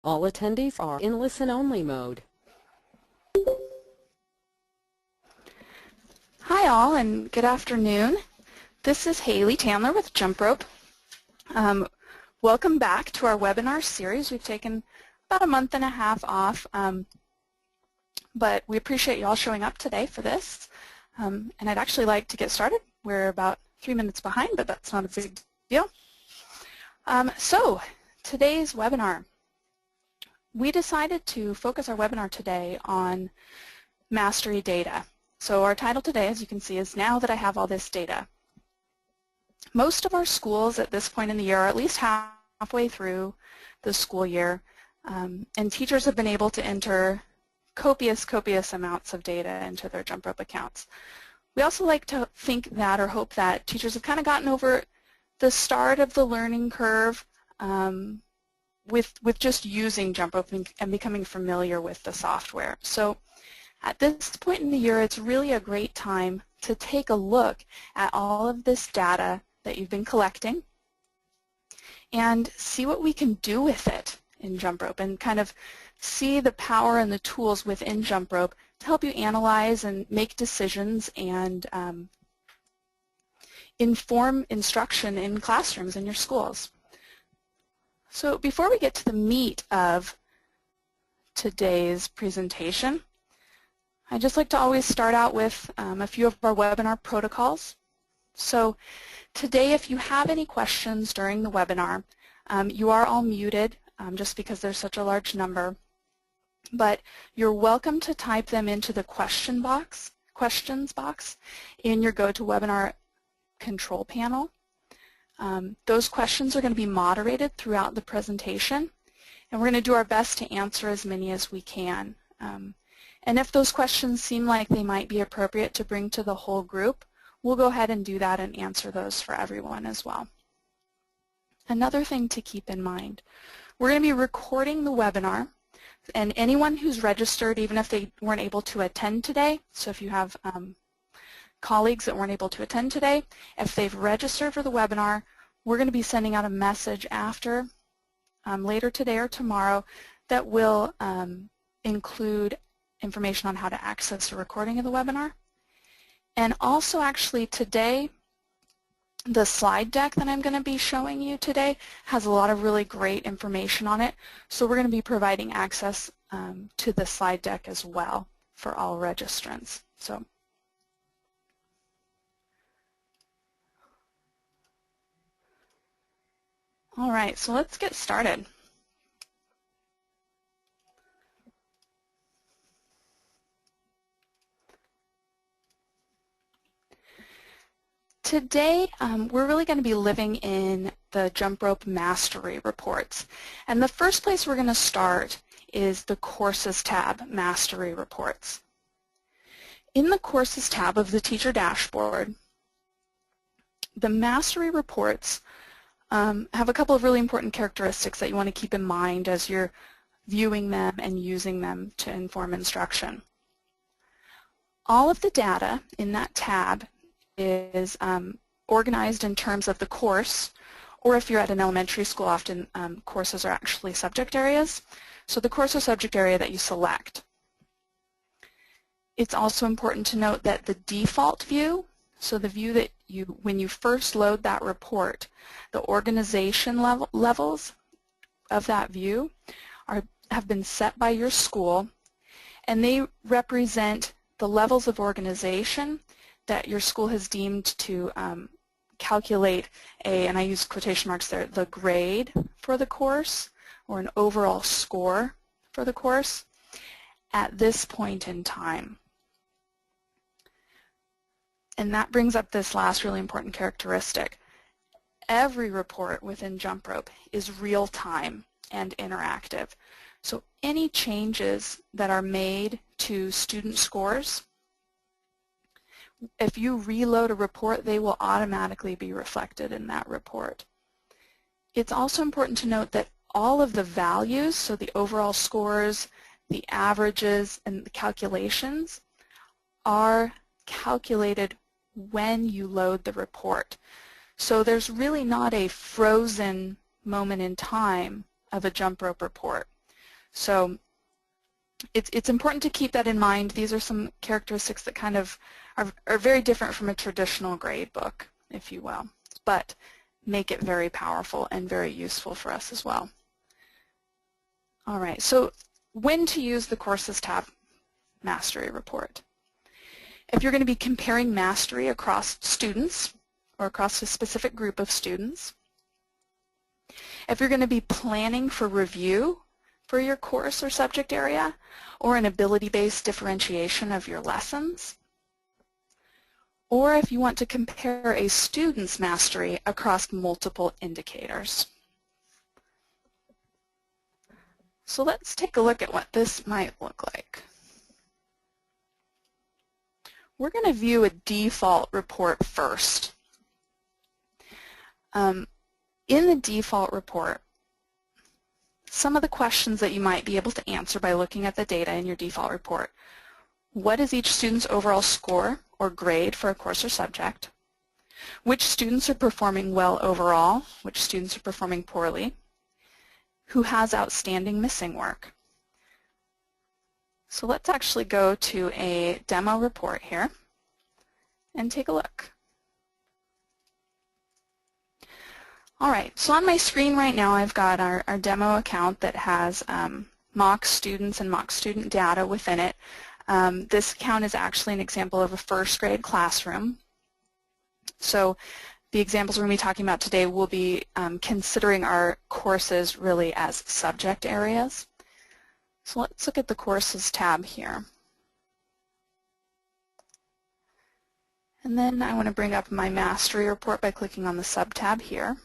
All attendees are in listen-only mode. Hi all, and good afternoon. This is Haley Tandler with JumpRope. Welcome back to our webinar series. We've taken about a month and a half off, but we appreciate you all showing up today for this. And I'd actually like to get started. We're about 3 minutes behind, but that's not a big deal. So today's webinar. We decided to focus our webinar today on mastery data. So our title today, as you can see, is Now That I Have All This Data. Most of our schools at this point in the year are at least halfway through the school year, and teachers have been able to enter copious amounts of data into their JumpRope accounts. We also like to think that or hope that teachers have kind of gotten over the start of the learning curve with just using JumpRope and becoming familiar with the software. So at this point in the year, it's really a great time to take a look at all of this data that you've been collecting and see what we can do with it in JumpRope and kind of see the power and the tools within JumpRope to help you analyze and make decisions and inform instruction in classrooms in your schools. So before we get to the meat of today's presentation, I'd just like to always start out with a few of our webinar protocols. So today, if you have any questions during the webinar, you are all muted just because there's such a large number, but you're welcome to type them into the questions box in your GoToWebinar control panel. Those questions are going to be moderated throughout the presentation, and we're going to do our best to answer as many as we can. And if those questions seem like they might be appropriate to bring to the whole group, we'll go ahead and do that and answer those for everyone as well. Another thing to keep in mind, we're going to be recording the webinar, and anyone who's registered, even if they weren't able to attend today, so if you have colleagues that weren't able to attend today, if they've registered for the webinar, we're going to be sending out a message after, later today or tomorrow, that will include information on how to access a recording of the webinar. And also actually today, the slide deck that I'm going to be showing you today has a lot of really great information on it. So we're going to be providing access to the slide deck as well for all registrants. So all right, so let's get started. Today, we're really going to be living in the JumpRope Mastery Reports. And the first place we're going to start is the Courses tab, Mastery Reports. In the Courses tab of the Teacher Dashboard, the Mastery Reports have a couple of really important characteristics that you want to keep in mind as you're viewing them and using them to inform instruction. All of the data in that tab is organized in terms of the course, or if you're at an elementary school, often courses are actually subject areas. So the course or subject area that you select. It's also important to note that the default view, so the view that when you first load that report, the organization levels of that view have been set by your school, and they represent the levels of organization that your school has deemed to calculate and I use quotation marks there, the grade for the course or an overall score for the course at this point in time. And that brings up this last really important characteristic. Every report within JumpRope is real-time and interactive. So any changes that are made to student scores, if you reload a report, they will automatically be reflected in that report. It's also important to note that all of the values, so the overall scores, the averages, and the calculations are calculated when you load the report. So there's really not a frozen moment in time of a JumpRope report. So it's important to keep that in mind. These are some characteristics that kind of are very different from a traditional grade book, if you will, but make it very powerful and very useful for us as well. All right, so when to use the Courses tab Mastery Report. If you're going to be comparing mastery across students or across a specific group of students, if you're going to be planning for review for your course or subject area, or an ability-based differentiation of your lessons, or if you want to compare a student's mastery across multiple indicators. So let's take a look at what this might look like. We're going to view a default report first. In the default report, some of the questions that you might be able to answer by looking at the data in your default report. What is each student's overall score or grade for a course or subject? Which students are performing well overall? Which students are performing poorly? Who has outstanding missing work? So let's actually go to a demo report here and take a look. All right, so on my screen right now I've got our demo account that has mock students and mock student data within it. This account is actually an example of a first grade classroom. So the examples we're going to be talking about today will be considering our courses really as subject areas. So let's look at the Courses tab here. And then I want to bring up my Mastery Report by clicking on the sub-tab here.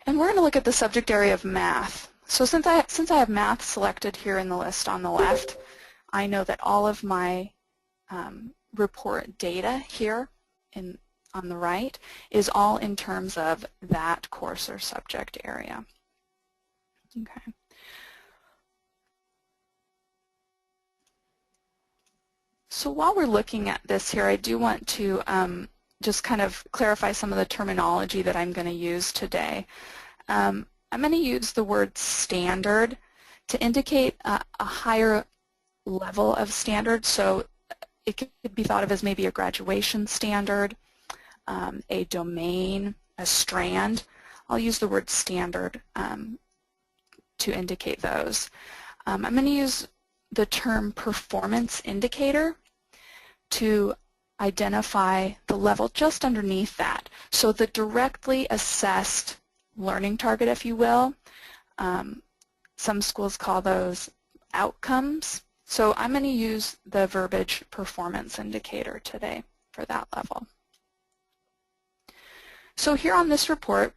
And we're going to look at the subject area of math. So since I have math selected here in the list on the left, I know that all of my report data here on the right is all in terms of that course or subject area. Okay. So while we're looking at this here, I do want to just kind of clarify some of the terminology that I'm going to use today. I'm going to use the word standard to indicate a higher level of standard. So it could be thought of as maybe a graduation standard, a domain, a strand. I'll use the word standard to indicate those. I'm going to use the term performance indicator to identify the level just underneath that. So the directly assessed learning target, if you will. Some schools call those outcomes. So I'm going to use the verbiage performance indicator today for that level. So here on this report,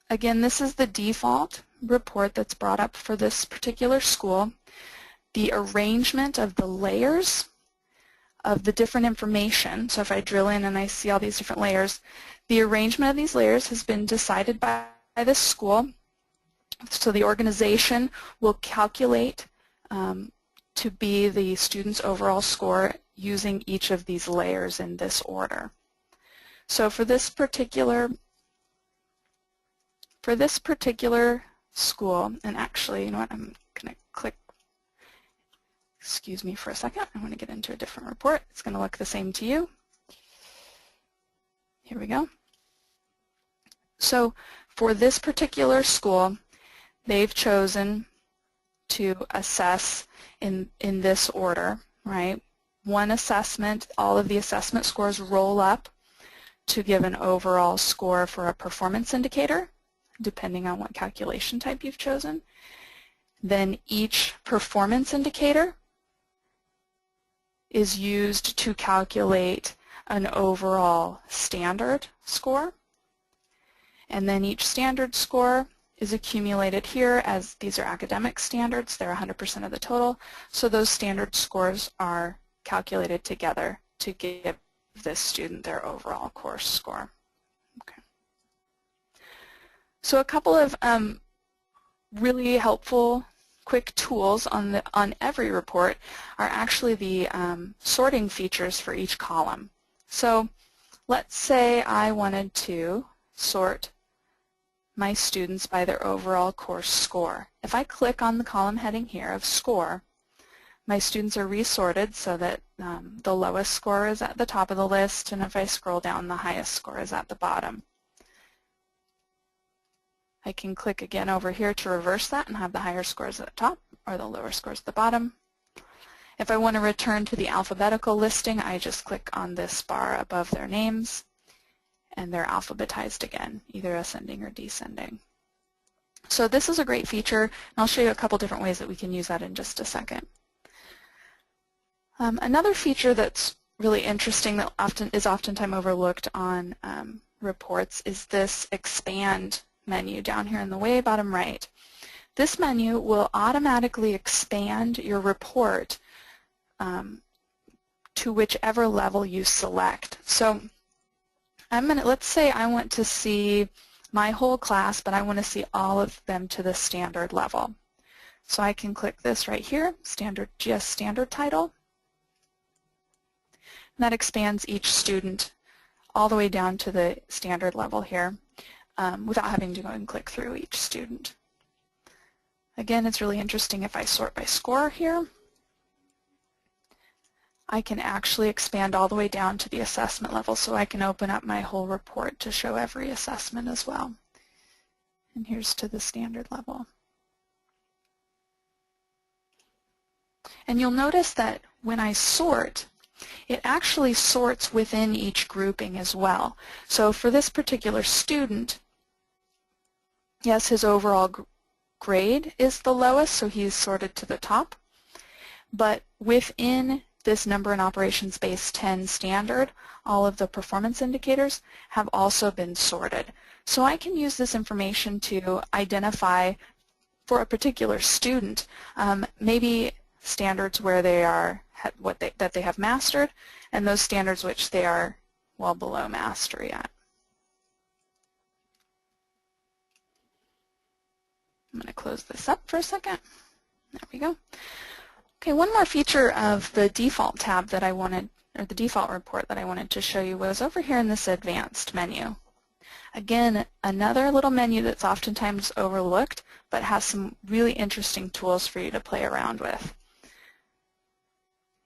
again, this is the default report that's brought up for this particular school. The arrangement of the layers of the different information, so if I drill in and I see all these different layers, the arrangement of these layers has been decided by this school. So the organization will calculate to be the student's overall score using each of these layers in this order. So for this particular school, and actually, you know what, I'm going to click, excuse me for a second, I want to get into a different report. It's going to look the same to you. Here we go. So for this particular school, they've chosen to assess in this order, right? One assessment, all of the assessment scores roll up to give an overall score for a performance indicator, depending on what calculation type you've chosen. Then each performance indicator is used to calculate an overall standard score. And then each standard score is accumulated here, as these are academic standards. They're 100% of the total. So those standard scores are calculated together to give this student their overall course score. Okay. So a couple of really helpful quick tools on every report are actually the sorting features for each column. So let's say I wanted to sort my students by their overall course score. If I click on the column heading here of score, my students are resorted so that the lowest score is at the top of the list, and if I scroll down, the highest score is at the bottom. I can click again over here to reverse that and have the higher scores at the top or the lower scores at the bottom. If I want to return to the alphabetical listing, I just click on this bar above their names, and they're alphabetized again, either ascending or descending. So this is a great feature, and I'll show you a couple different ways that we can use that in just a second. Another feature that's really interesting that is oftentimes overlooked on reports is this expand menu down here in the way bottom right. This menu will automatically expand your report to whichever level you select. So let's say I want to see my whole class, but I want to see all of them to the standard level. So I can click this right here, GS standard title. And that expands each student all the way down to the standard level here without having to go and click through each student. Again, it's really interesting if I sort by score here. I can actually expand all the way down to the assessment level, so I can open up my whole report to show every assessment as well. And here's to the standard level. And you'll notice that when I sort, it actually sorts within each grouping as well. So for this particular student, yes, his overall grade is the lowest, so he's sorted to the top. But within this number and operations base 10 standard, all of the performance indicators have also been sorted. So I can use this information to identify for a particular student maybe standards where they are that they have mastered, and those standards which they are well below mastery at. I'm going to close this up for a second. There we go. Okay, one more feature of the default tab that I wanted, or the default report that I wanted to show you was over here in this advanced menu. Again, another little menu that's oftentimes overlooked, but has some really interesting tools for you to play around with.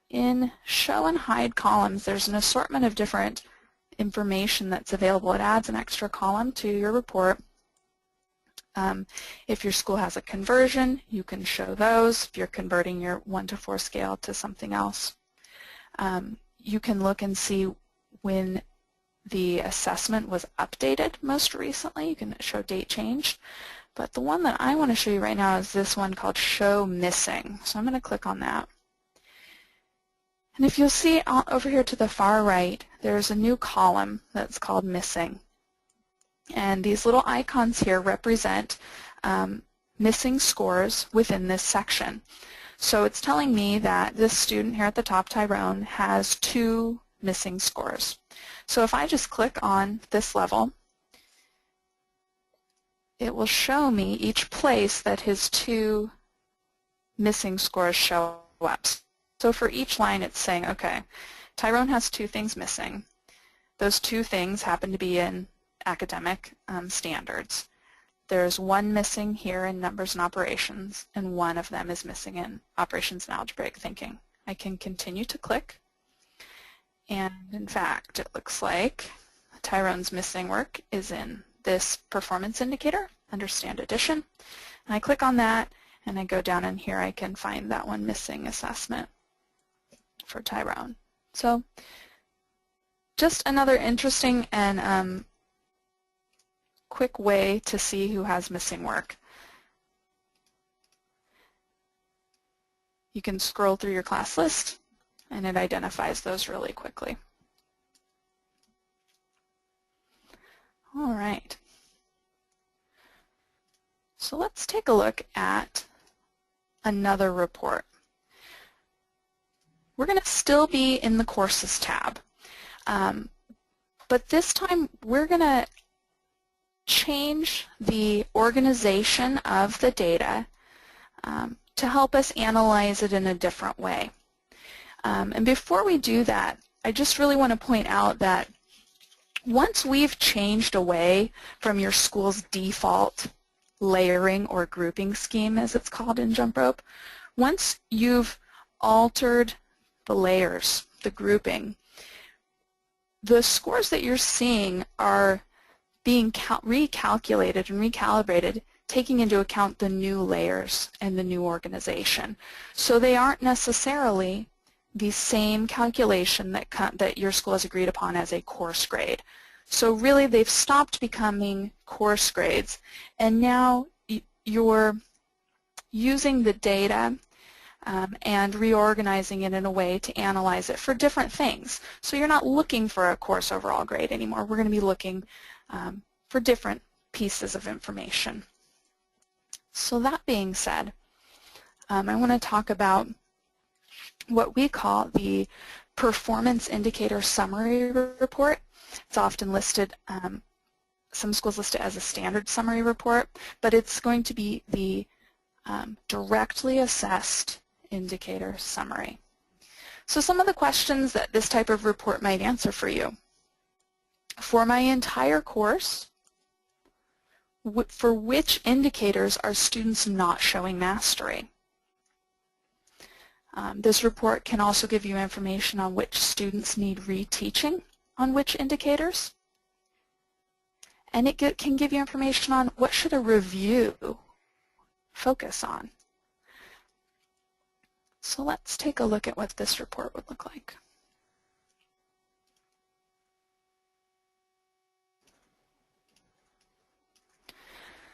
In show and hide columns, there's an assortment of different information that's available. It adds an extra column to your report. If your school has a conversion, you can show those. If you're converting your 1 to 4 scale to something else, you can look and see when the assessment was updated most recently. You can show date change. But the one that I want to show you right now is this one called Show Missing. So I'm going to click on that. And if you'll see over here to the far right, there's a new column that's called Missing. And these little icons here represent missing scores within this section. So it's telling me that this student here at the top, Tyrone, has 2 missing scores. So if I just click on this level, it will show me each place that his 2 missing scores show up. So for each line it's saying, okay, Tyrone has 2 things missing. Those 2 things happen to be in academic standards. There's 1 missing here in numbers and operations, and 1 of them is missing in operations and algebraic thinking. I can continue to click, and in fact it looks like Tyrone's missing work is in this performance indicator, understand addition, and I click on that and I go down in here. I can find that one missing assessment for Tyrone. So just another interesting and quick way to see who has missing work. You can scroll through your class list and it identifies those really quickly. All right. So let's take a look at another report. We're going to still be in the Courses tab, but this time we're going to change the organization of the data to help us analyze it in a different way. And before we do that, I just really want to point out that once we've changed away from your school's default layering or grouping scheme, as it's called in JumpRope, once you've altered the layers, the grouping, the scores that you're seeing are being recalculated and recalibrated, taking into account the new layers and the new organization. So they aren't necessarily the same calculation that your school has agreed upon as a course grade. So really they've stopped becoming course grades, and now you're using the data and reorganizing it in a way to analyze it for different things. So you're not looking for a course overall grade anymore. We're going to be looking for different pieces of information. So that being said, I want to talk about what we call the Performance Indicator Summary Report. It's often listed, some schools list it as a standard summary report, but it's going to be the directly assessed indicator summary. So some of the questions that this type of report might answer for you. For my entire course, for which indicators are students not showing mastery? This report can also give you information on which students need reteaching on which indicators. And it can give you information on what should a review focus on. So let's take a look at what this report would look like.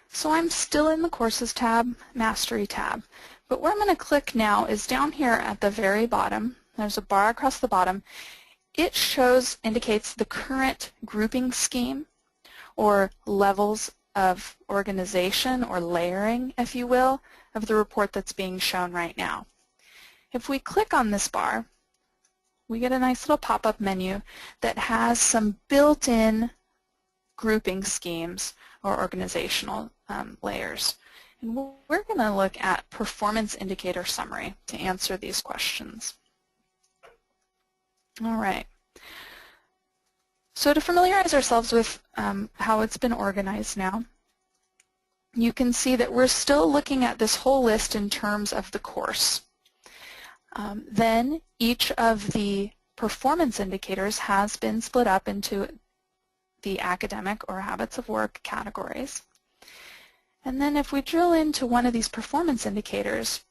So I'm still in the Courses tab, Mastery tab, but where I'm going to click now is down here at the very bottom. There's a bar across the bottom. It indicates the current grouping scheme or levels of organization or layering, if you will, of the report that's being shown right now. If we click on this bar, we get a nice little pop-up menu that has some built-in grouping schemes or organizational layers. And we're going to look at Performance Indicator Summary to answer these questions. All right. So to familiarize ourselves with how it's been organized now, you can see that we're still looking at this whole list in terms of the course. Then each of the performance indicators has been split up into the academic or habits of work categories. And then if we drill into one of these performance indicators,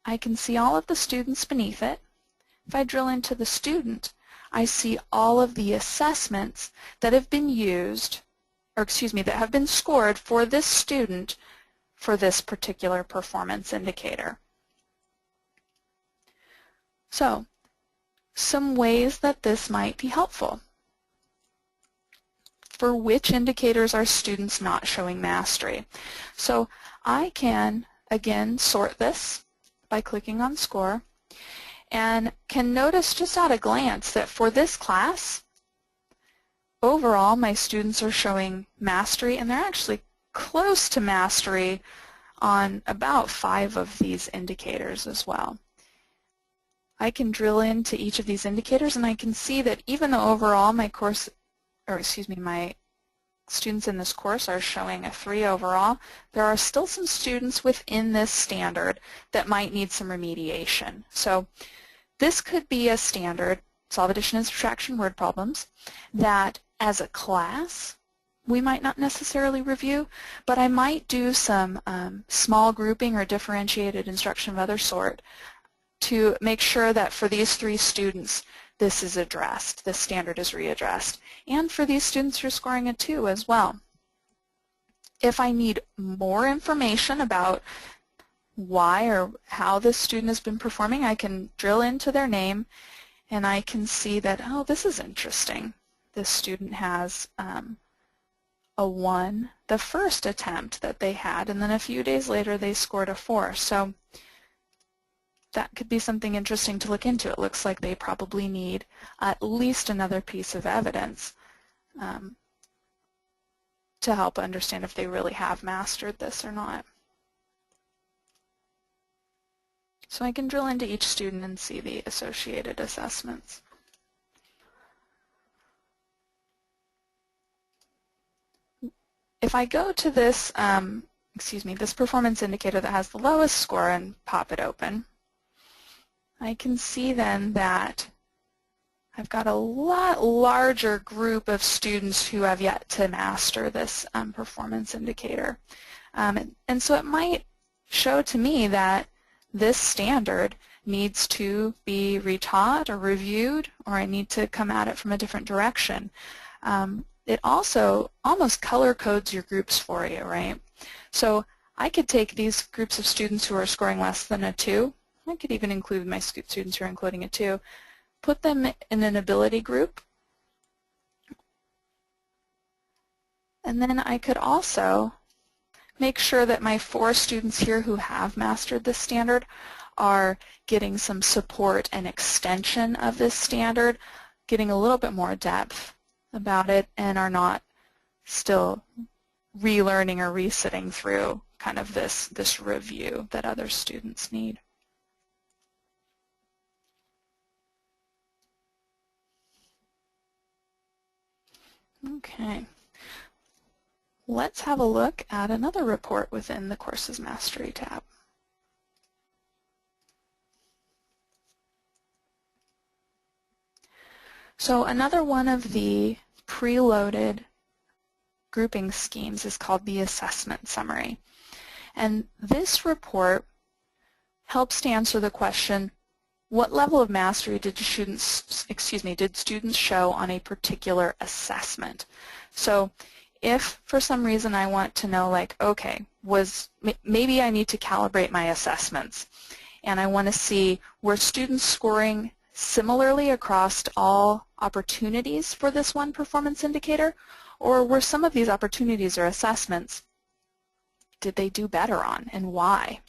I can see all of the students beneath it. If I drill into the student, I see all of the assessments that have been used, or excuse me, that have been scored for this student for this particular performance indicator. So, some ways that this might be helpful. For which indicators are students not showing mastery? So I can, again, sort this by clicking on Score, and can notice just at a glance that for this class, overall my students are showing mastery, and they're actually close to mastery on about 5 of these indicators as well. I can drill into each of these indicators, and I can see that even though overall my my students in this course are showing a 3 overall, there are still some students within this standard that might need some remediation. So this could be a standard, solve addition and subtraction word problems, that as a class we might not necessarily review, but I might do some small grouping or differentiated instruction of other sort to make sure that for these 3 students this is addressed, this standard is readdressed, and for these students who are scoring a 2 as well. If I need more information about why or how this student has been performing, I can drill into their name and I can see that, oh, this is interesting. This student has a 1 the first attempt that they had, and then a few days later they scored a 4. So that could be something interesting to look into. It looks like they probably need at least another piece of evidence to help understand if they really have mastered this or not. So I can drill into each student and see the associated assessments. if I go to this, this performance indicator that has the lowest score and pop it open, I can see then that I've got a lot larger group of students who have yet to master this performance indicator. And so it might show to me that this standard needs to be retaught or reviewed, or I need to come at it from a different direction. It also almost color codes your groups for you, right? So I could take these groups of students who are scoring less than a 2, I could even include my students who are including a 2, put them in an ability group, and then I could also make sure that my 4 students here who have mastered this standard are getting some support and extension of this standard, getting a little bit more depth about it, and are not still relearning or resitting through kind of this review that other students need. Okay. Let's have a look at another report within the Courses Mastery tab. So another one of the preloaded grouping schemes is called the assessment summary. And this report helps to answer the question, what level of mastery did students show on a particular assessment? So if for some reason I want to know, like, okay, maybe I need to calibrate my assessments, and I want to see, were students scoring similarly across all opportunities for this one performance indicator, or were some of these opportunities or assessments, did they do better on, and why?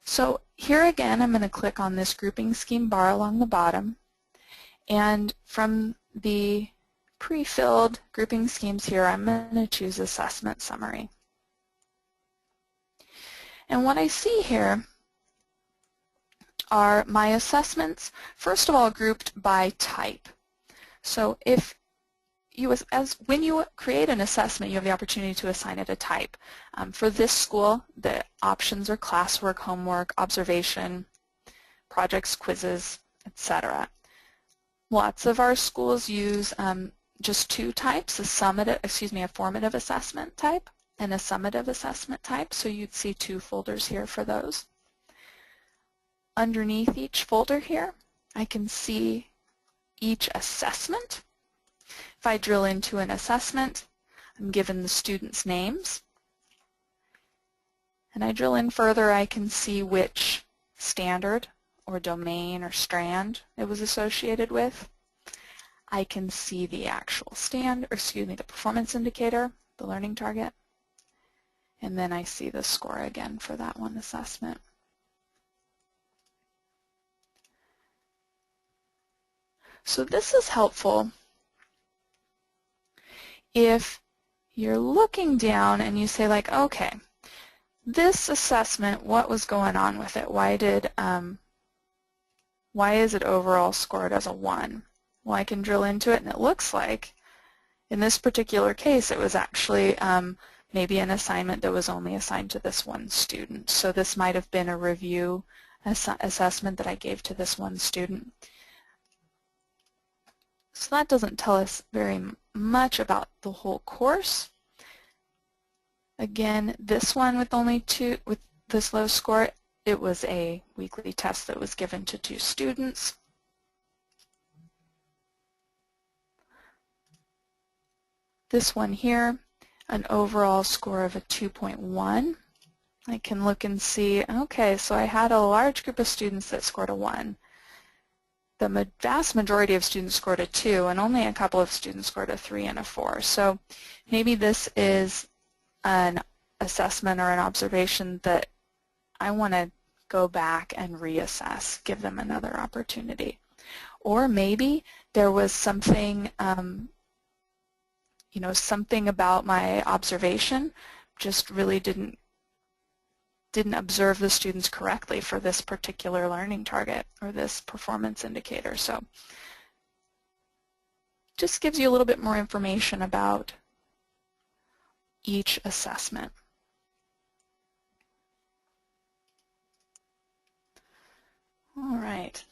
So here again, I'm going to click on this grouping scheme bar along the bottom, and from the pre-filled grouping schemes here, I'm going to choose Assessment Summary. And what I see here are my assessments, first of all, grouped by type. So if when you create an assessment, you have the opportunity to assign it a type. For this school, the options are classwork, homework, observation, projects, quizzes, etc. Lots of our schools use just 2 types, a formative assessment type and a summative assessment type, so you'd see 2 folders here for those. Underneath each folder here, I can see each assessment. If I drill into an assessment, I'm given the students' names. And I drill in further, I can see which standard or domain or strand it was associated with. I can see the actual the performance indicator, the learning target. And then I see the score again for that one assessment. So this is helpful if you're looking down and you say, like, okay, this assessment, what was going on with it? Why is it overall scored as a 1? Well, I can drill into it, and it looks like in this particular case it was actually maybe an assignment that was only assigned to this one student. So this might have been a review assessment that I gave to this one student. So that doesn't tell us very much about the whole course. Again, this one with this low score, it was a weekly test that was given to 2 students. This one here, an overall score of a 2.1. I can look and see, okay, so I had a large group of students that scored a 1. The vast majority of students scored a 2, and only a couple of students scored a 3 and a 4. So maybe this is an assessment or an observation that I want to go back and reassess, give them another opportunity. Or maybe there was something, something about my observation just really didn't observe the students correctly for this particular learning target or this performance indicator. So just gives you a little bit more information about each assessment. All right.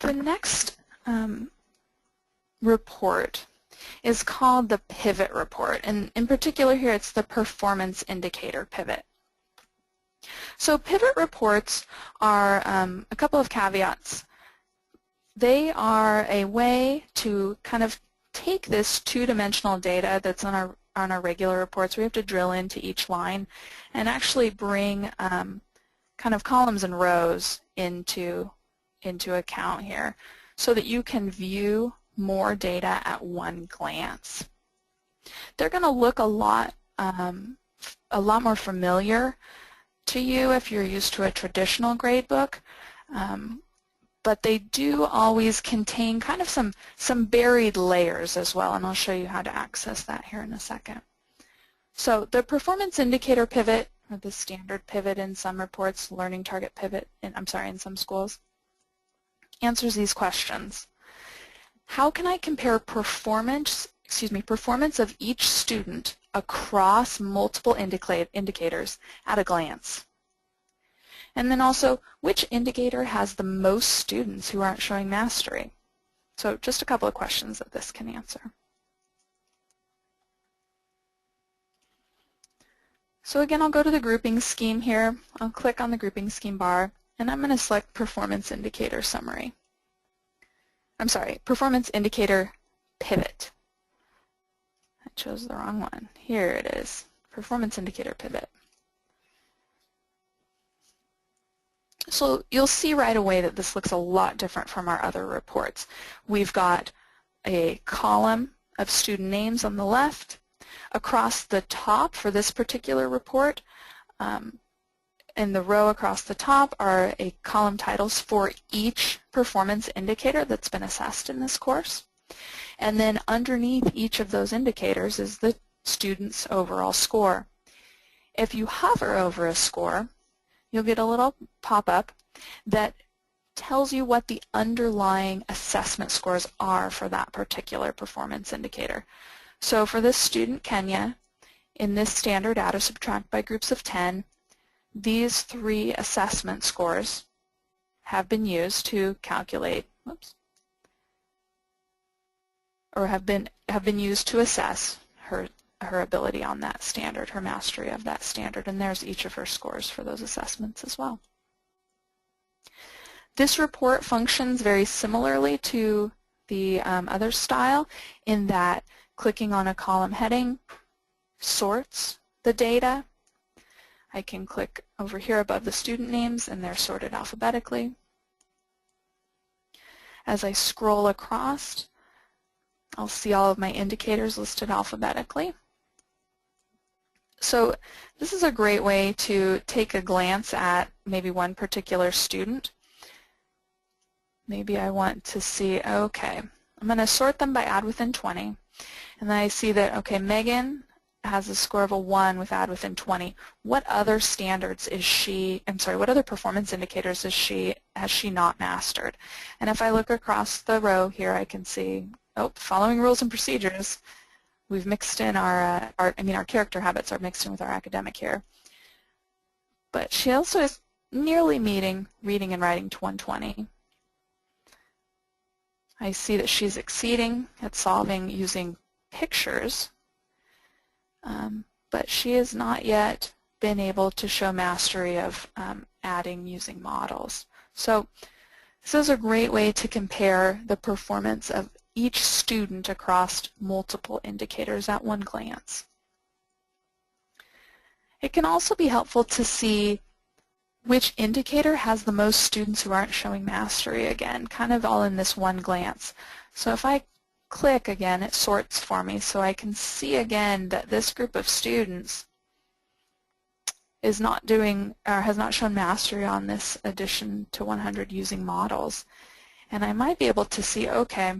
The next report is called the pivot report, and in particular here it's the performance indicator pivot. So pivot reports are a couple of caveats. They are a way to kind of take this two-dimensional data that's on our regular reports. We have to drill into each line and actually bring kind of columns and rows into account here so that you can view more data at one glance. They're going to look a lot more familiar to you if you're used to a traditional gradebook, but they do always contain kind of some buried layers as well, and I'll show you how to access that here in a second. So the performance indicator pivot, or the standard pivot in some reports, learning target pivot, in some schools, answers these questions. How can I compare performance of each student across multiple indicators at a glance? And then also, which indicator has the most students who aren't showing mastery? So just a couple of questions that this can answer. So again, I'll go to the grouping scheme here. I'll click on the grouping scheme bar, and I'm going to select performance indicator summary. Performance indicator pivot. I chose the wrong one. Here it is, performance indicator pivot. So you'll see right away that this looks a lot different from our other reports. We've got a column of student names on the left. Across the top for this particular report, in the row across the top are a column titles for each performance indicator that's been assessed in this course. And then underneath each of those indicators is the student's overall score. If you hover over a score, you'll get a little pop-up that tells you what the underlying assessment scores are for that particular performance indicator. So for this student, Kenya, in this standard add or subtract by groups of 10, these 3 assessment scores have been used to calculate, have been used to assess her ability on that standard, her mastery of that standard, and there's each of her scores for those assessments as well. This report functions very similarly to the other style in that clicking on a column heading sorts the data. I can click over here above the student names and they're sorted alphabetically. As I scroll across, I'll see all of my indicators listed alphabetically. So this is a great way to take a glance at maybe one particular student. Maybe I want to see, okay, I'm going to sort them by add within 20. And then I see that, okay, Megan has a score of a 1 with add within 20. What other standards is she, what other performance indicators has she not mastered? And if I look across the row here, I can see, following rules and procedures, we've mixed in our character habits are mixed in with our academic here. But she also is nearly meeting reading and writing to 120. I see that she's exceeding at solving using pictures, but she has not yet been able to show mastery of adding using models. So this is a great way to compare the performance of each student across multiple indicators at one glance. It can also be helpful to see which indicator has the most students who aren't showing mastery, again, kind of all in this one glance. So if I click again, it sorts for me, so I can see again that this group of students is not doing, or has not shown mastery on this addition to 100 using models. And I might be able to see, okay,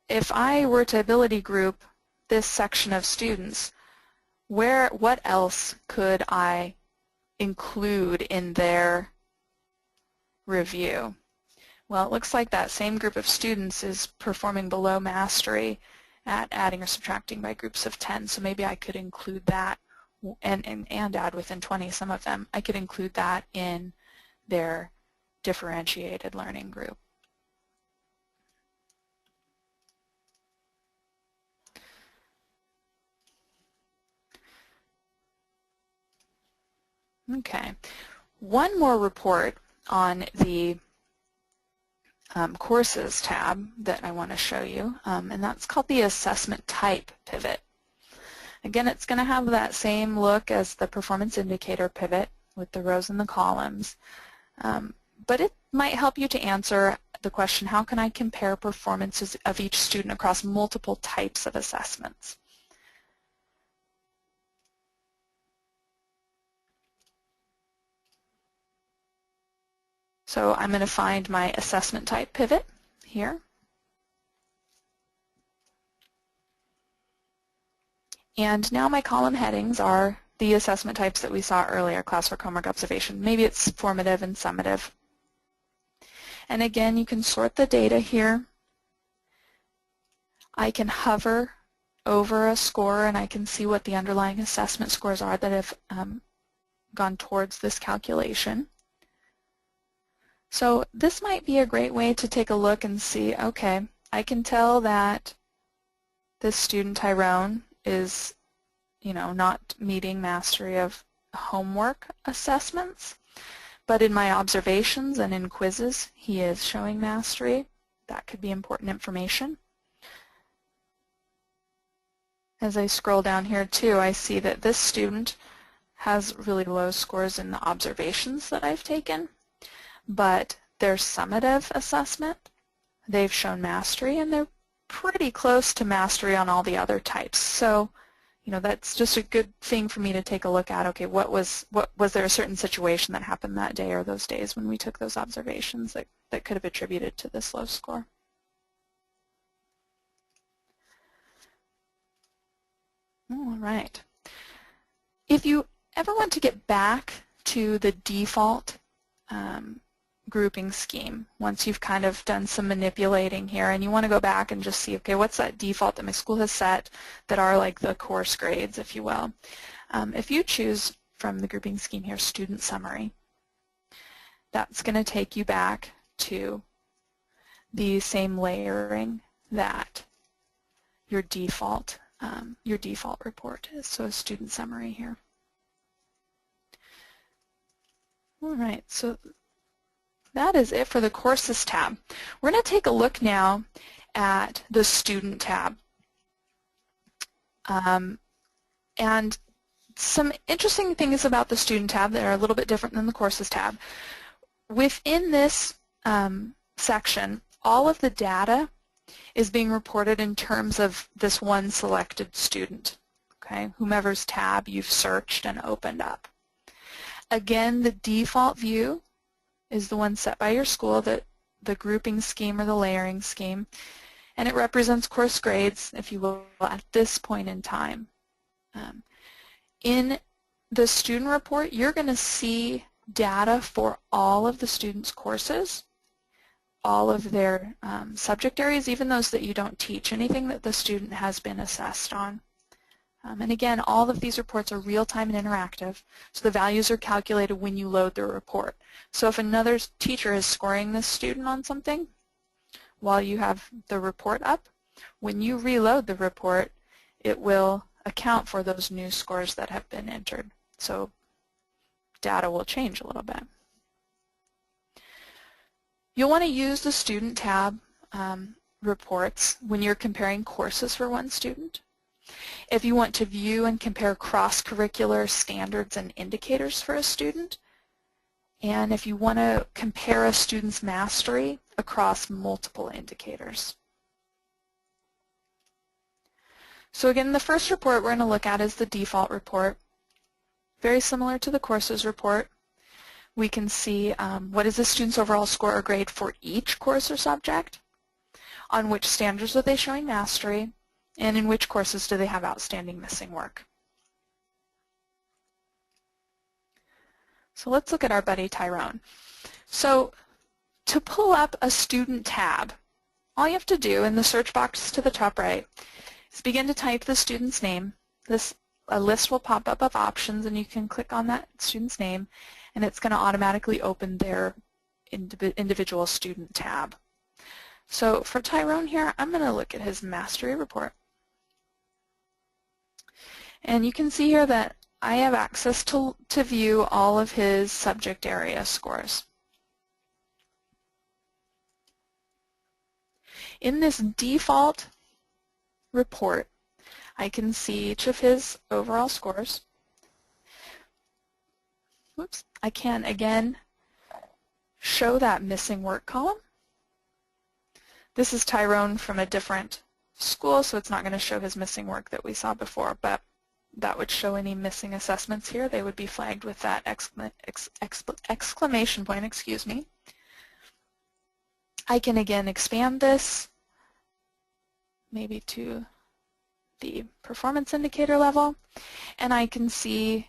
if I were to ability group this section of students, what else could I include in their review? Well, it looks like that same group of students is performing below mastery at adding or subtracting by groups of 10, so maybe I could include that and add within 20 some of them. I could include that in their differentiated learning group. Okay, one more report on the Courses tab that I want to show you, and that's called the Assessment Type pivot. Again, it's going to have that same look as the Performance Indicator pivot with the rows and the columns, but it might help you to answer the question, how can I compare performances of each student across multiple types of assessments? So I'm going to find my assessment type pivot here. And now my column headings are the assessment types that we saw earlier, classwork, homework, observation. Maybe it's formative and summative. And again, you can sort the data here. I can hover over a score and I can see what the underlying assessment scores are that have gone towards this calculation. So this might be a great way to take a look and see, okay, I can tell that this student, Tyrone, is, not meeting mastery of homework assessments, but in my observations and in quizzes, he is showing mastery. That could be important information. As I scroll down here too, I see that this student has really low scores in the observations that I've taken, but their summative assessment, they've shown mastery, and they're pretty close to mastery on all the other types. So, that's just a good thing for me to take a look at. Okay, was there a certain situation that happened that day or those days when we took those observations that could have attributed to this low score? All right. If you ever want to get back to the default grouping scheme, once you've kind of done some manipulating here and you want to go back and just see, okay, what's that default that my school has set that are like the course grades, if you will. If you choose from the grouping scheme here, student summary, that's going to take you back to the same layering that your default report is, so a student summary here. All right, so that is it for the Courses tab. We're going to take a look now at the Student tab. And some interesting things about the Student tab that are a little bit different than the Courses tab. Within this section, all of the data is being reported in terms of this one selected student, okay, whomever's tab you've searched and opened up. Again, the default view is the one set by your school, the grouping scheme or the layering scheme, and it represents course grades, if you will, at this point in time. In the student report, you're going to see data for all of the students' courses, all of their subject areas, even those that you don't teach, anything that the student has been assessed on. And again, all of these reports are real-time and interactive, so the values are calculated when you load the report. So if another teacher is scoring this student on something while you have the report up, when you reload the report, it will account for those new scores that have been entered. So data will change a little bit. You'll want to use the Student tab reports when you're comparing courses for one student. If you want to view and compare cross-curricular standards and indicators for a student, and if you want to compare a student's mastery across multiple indicators. So again, the first report we're going to look at is the default report. Very similar to the courses report. We can see what is the student's overall score or grade for each course or subject, on which standards are they showing mastery, and in which courses do they have outstanding missing work. So let's look at our buddy Tyrone. So To pull up a student tab, all you have to do in the search box to the top right is begin to type the student's name. A list will pop up of options, and you can click on that student's name, and it's going to automatically open their individual student tab. So for Tyrone here, I'm going to look at his mastery report. And you can see here that I have access to view all of his subject area scores. In this default report, I can see each of his overall scores. Whoops. I can, again, show that missing work column. This is Tyrone from a different school, so it's not going to show his missing work that we saw before, but that would show any missing assessments here. They would be flagged with that exclamation point, excuse me. I can again expand this, maybe to the performance indicator level, and I can see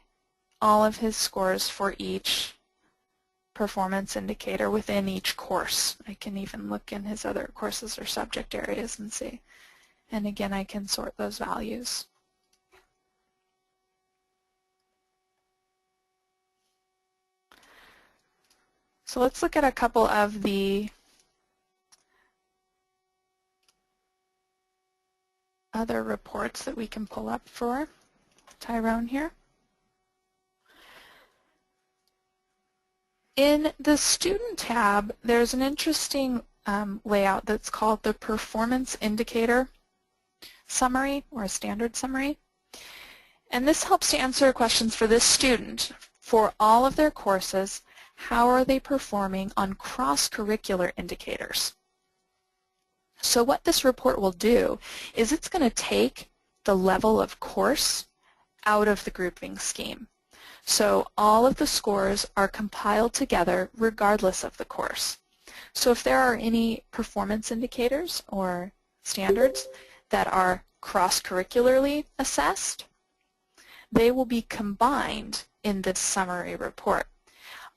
all of his scores for each performance indicator within each course. I can even look in his other courses or subject areas and see. And again, I can sort those values. So let's look at a couple of the other reports that we can pull up for Tyrone here. In the Student tab, there's an interesting layout that's called the Performance Indicator Summary, or a Standard Summary. And this helps to answer questions for this student. For all of their courses, how are they performing on cross-curricular indicators? So what this report will do is it's going to take the level of course out of the grouping scheme. So all of the scores are compiled together regardless of the course. So if there are any performance indicators or standards that are cross-curricularly assessed, they will be combined in this summary report.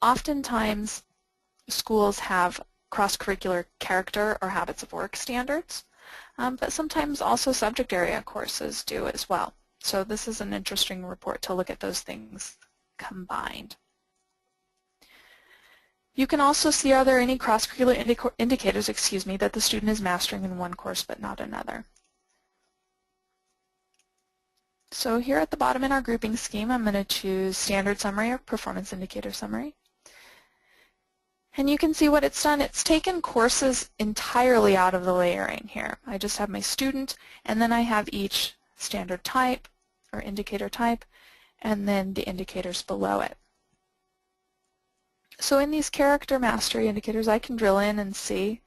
Oftentimes, schools have cross-curricular character or habits of work standards, but sometimes also subject area courses do as well. So this is an interesting report to look at those things combined. You can also see, are there any cross-curricular indicators, that the student is mastering in one course but not another. So here at the bottom in our grouping scheme, I'm going to choose Standard Summary or Performance Indicator Summary. And you can see what it's done. It's taken courses entirely out of the layering here. I just have my student, and then I have each standard type or indicator type, and then the indicators below it. So in these character mastery indicators, I can drill in and see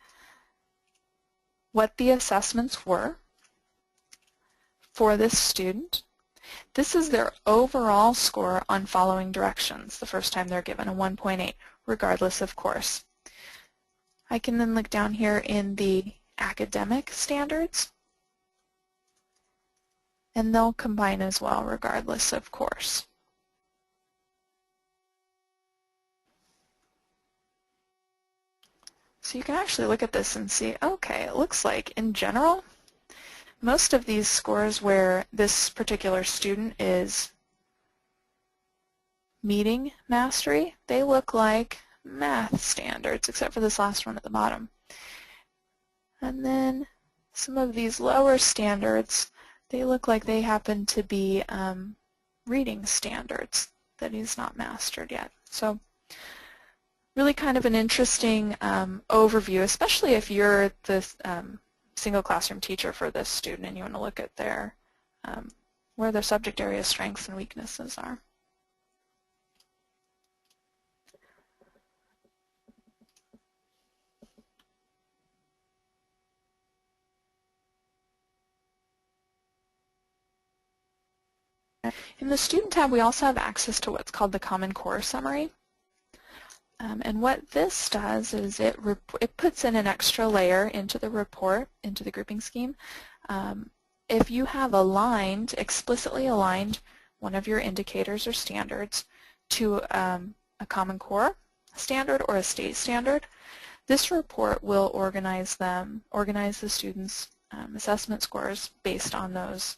what the assessments were for this student. This is their overall score on following directions the first time they're given, a 1.8, regardless of course. I can then look down here in the academic standards, and they'll combine as well, regardless of course. So you can actually look at this and see, okay, it looks like in general, most of these scores where this particular student is meeting mastery, they look like math standards, except for this last one at the bottom. And then some of these lower standards, they look like they happen to be reading standards that he's not mastered yet. So really kind of an interesting overview, especially if you're the single classroom teacher for this student and you want to look at their where their subject area strengths and weaknesses are. In the Student tab, we also have access to what's called the Common Core Summary. And what this does is it puts in an extra layer into the report, into the grouping scheme. If you have explicitly aligned one of your indicators or standards to a Common Core standard or a state standard, This report will organize the students' assessment scores based on those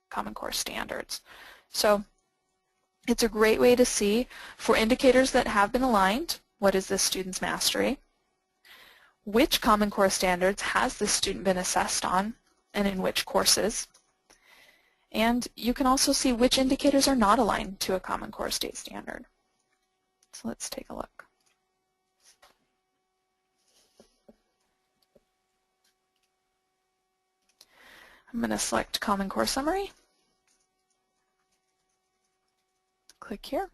Common Core standards. So it's a great way to see for indicators that have been aligned, what is this student's mastery, which Common Core standards has this student been assessed on, and in which courses. And you can also see which indicators are not aligned to a Common Core state standard. So let's take a look. I'm going to select Common Core Summary. Click here.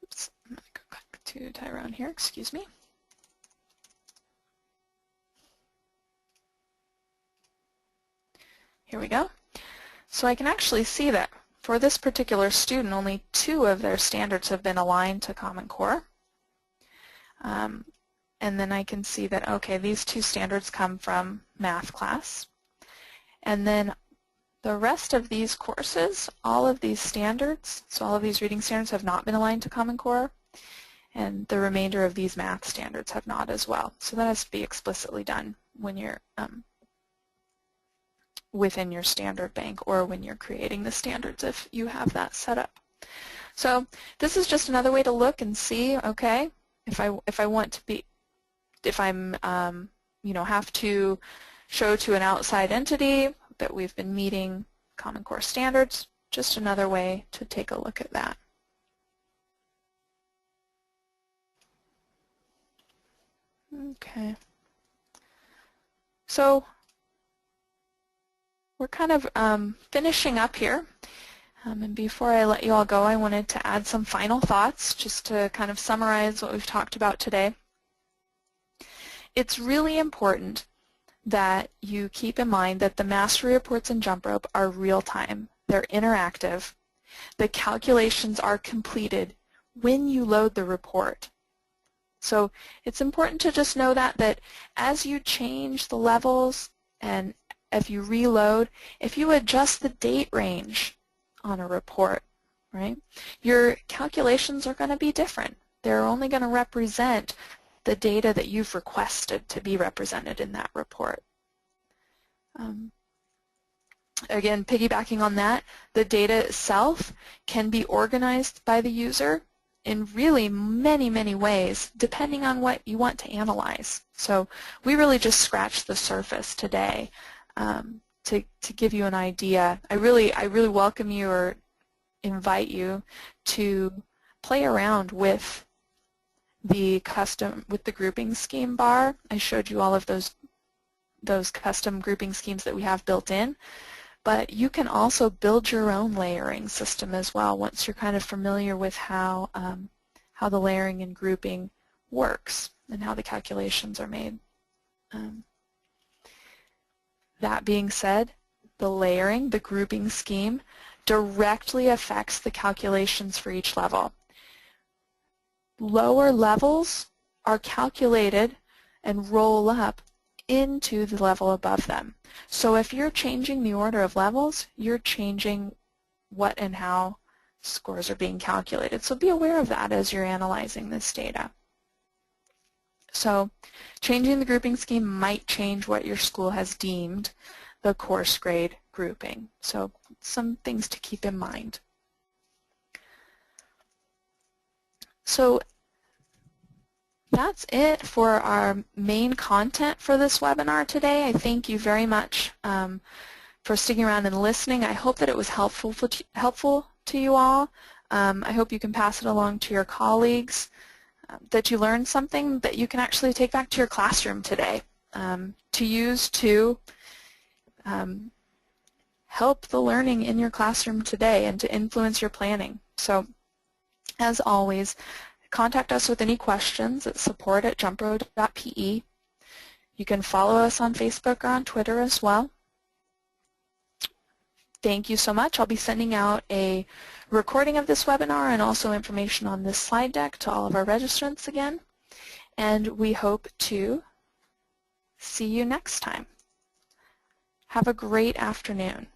Oops, I'm going to go back to Tyrone here, excuse me. Here we go. So I can actually see that for this particular student, only 2 of their standards have been aligned to Common Core. And then I can see that, okay, these 2 standards come from math class. And then the rest of these courses, all of these standards, so all of these reading standards have not been aligned to Common Core, and the remainder of these math standards have not as well. So that has to be explicitly done when you're within your standard bank or when you're creating the standards if you have that set up. So this is just another way to look and see, okay, if I want to be, if I'm you know, have to show to an outside entity that we've been meeting Common Core standards, just another way to take a look at that. Okay. So we're kind of finishing up here. And before I let you all go, I wanted to add some final thoughts just to kind of summarize what we've talked about today. It's really important that you keep in mind that the mastery reports in JumpRope are real-time. They're interactive. The calculations are completed when you load the report. So it's important to just know that as you change the levels and if you reload, if you adjust the date range on a report, right, your calculations are going to be different. They're only going to represent the data that you've requested to be represented in that report. Again, piggybacking on that, the data itself can be organized by the user in really many, many ways, depending on what you want to analyze. So we really just scratched the surface today to give you an idea. I really welcome you or invite you to play around with the grouping scheme bar. I showed you all of those custom grouping schemes that we have built in, but you can also build your own layering system as well once you're kind of familiar with how the layering and grouping works and how the calculations are made. That being said, the layering, the grouping scheme, directly affects the calculations for each level. Lower levels are calculated and roll up into the level above them. So if you're changing the order of levels, you're changing what and how scores are being calculated. So be aware of that as you're analyzing this data. So changing the grouping scheme might change what your school has deemed the course grade grouping. So some things to keep in mind. So that's it for our main content for this webinar today. I thank you very much for sticking around and listening. I hope that it was helpful to you all. I hope you can pass it along to your colleagues, that you learned something that you can actually take back to your classroom today to use to help the learning in your classroom today and to influence your planning. So as always, contact us with any questions at support@jumprope.pe. You can follow us on Facebook or on Twitter as well. Thank you so much. I'll be sending out a recording of this webinar and also information on this slide deck to all of our registrants again. And we hope to see you next time. Have a great afternoon.